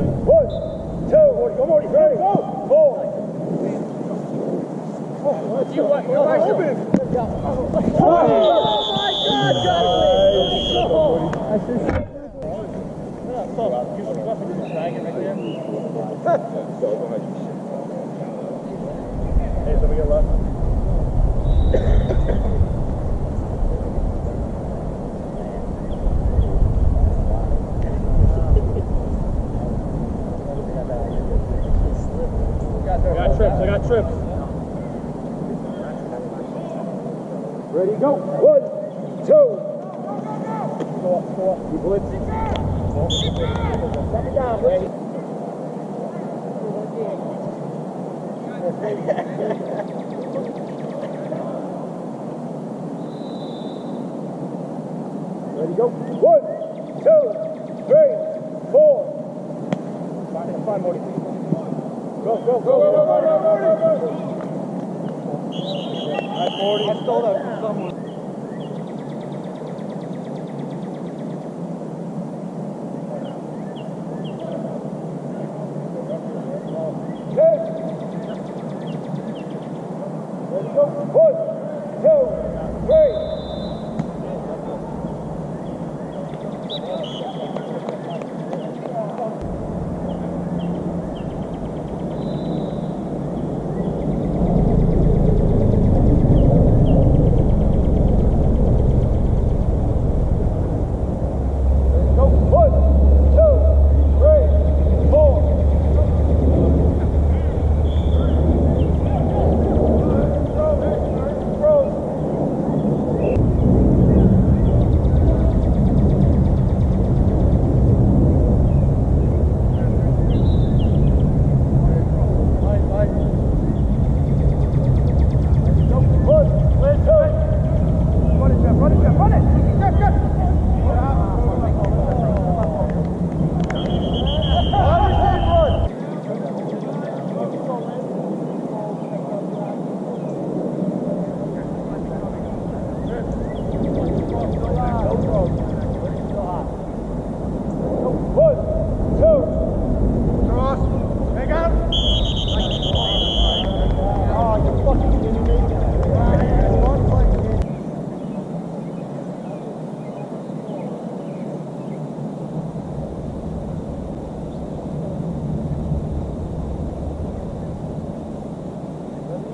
1, 2, three, 4. You what? You're open. Hey, somebody get left. I got trips. Ready, go. 1, 2. Go up. You blitz. Stop it down, ready. Ready, go. 1, 2, 3, 4. Fine, Morty. Go. Nice, Morty. I stole that from someone. Ready, go. 1, 2, 3.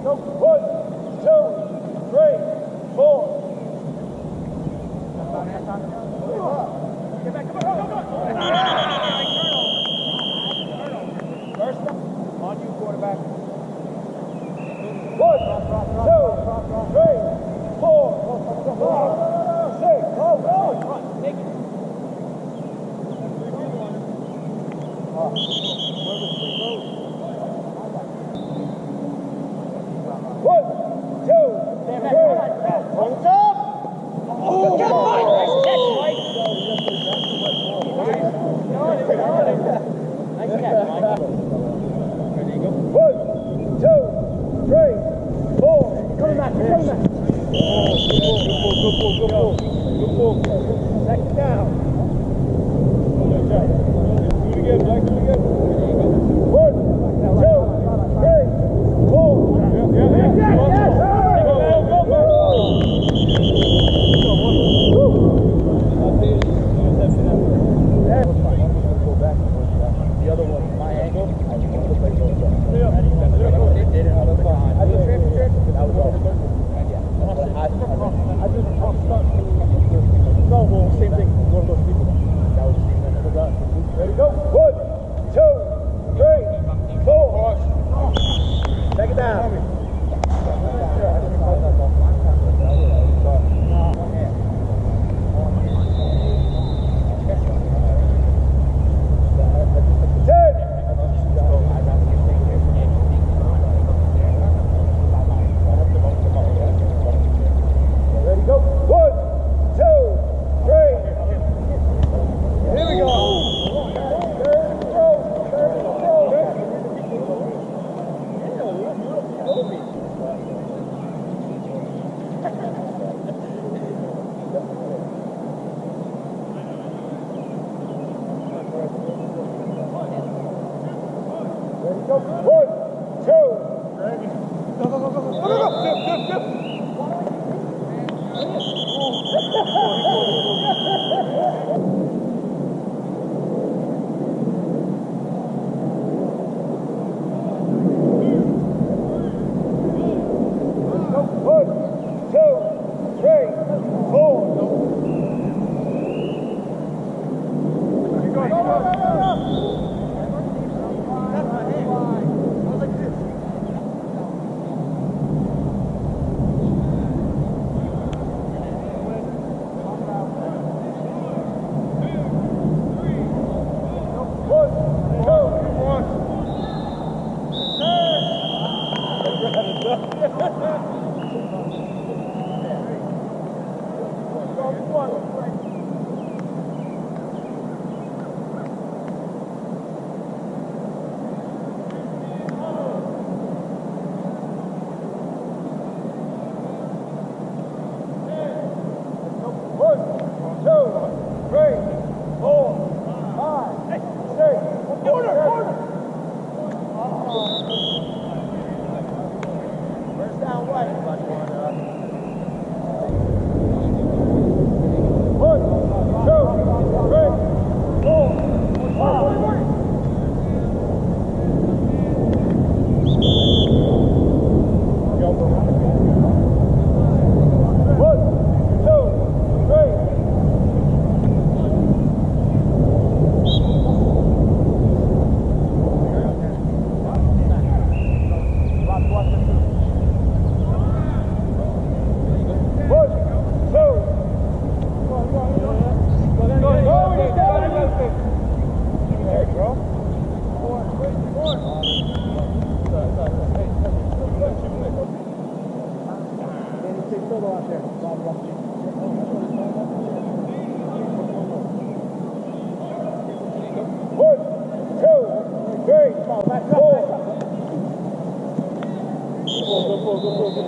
Go. 1, 2, 3, 4. Get back, come on, go. First on you, quarterback. 1, 2, 3, 4, 6. Go. Take it. 1, 2, 3. Hands up. Oh, get Mike. Nice catch, Mike. Nice catch, Mike. Ready, go. 1, 2, 3, 4. Coming back. Good pull. Second down. Do it again, Mike. Do it again. 1, 2, 3, 4. The other one, my angle.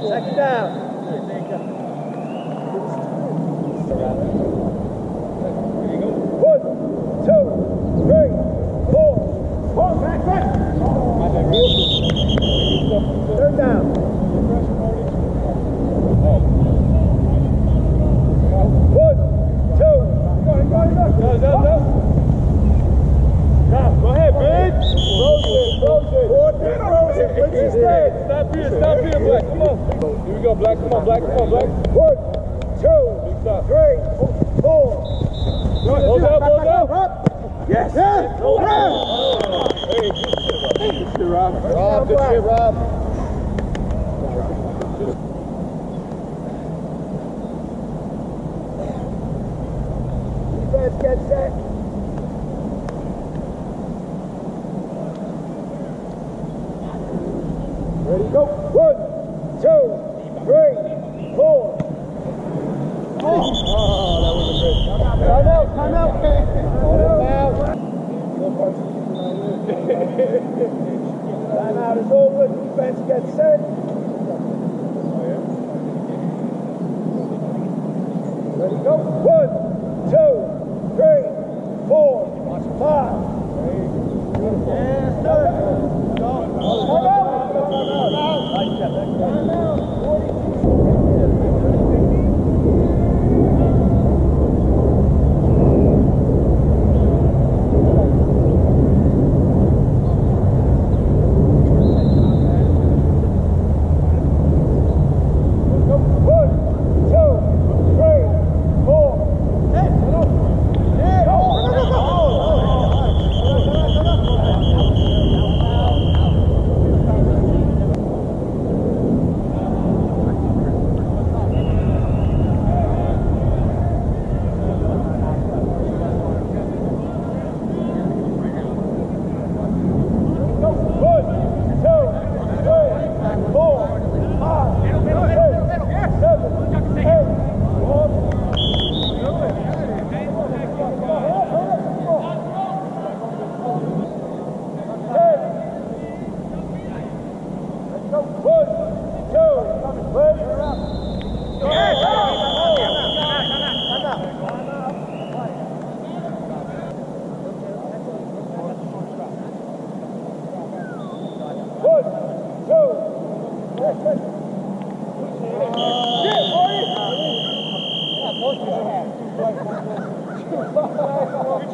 Second down. One, two, three, four. One, back. Third down. One, two. Go ahead, bitch. Frozen. Stop here, Black. Come on. Here we go, Black. Come on, Black. Come on, Black. 1, 2, 3, 4. Hold up. Yes. Hey, good shit, Rob. Good shit, Rob. Defense, get set. Ready, go. 1, 2, 3, 4. Oh, that was a great. Time out. Time out is over. Defense gets set. Ready, go. 1, 2, 3, 4, 5. Yes, sir. Time out.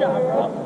job, bro.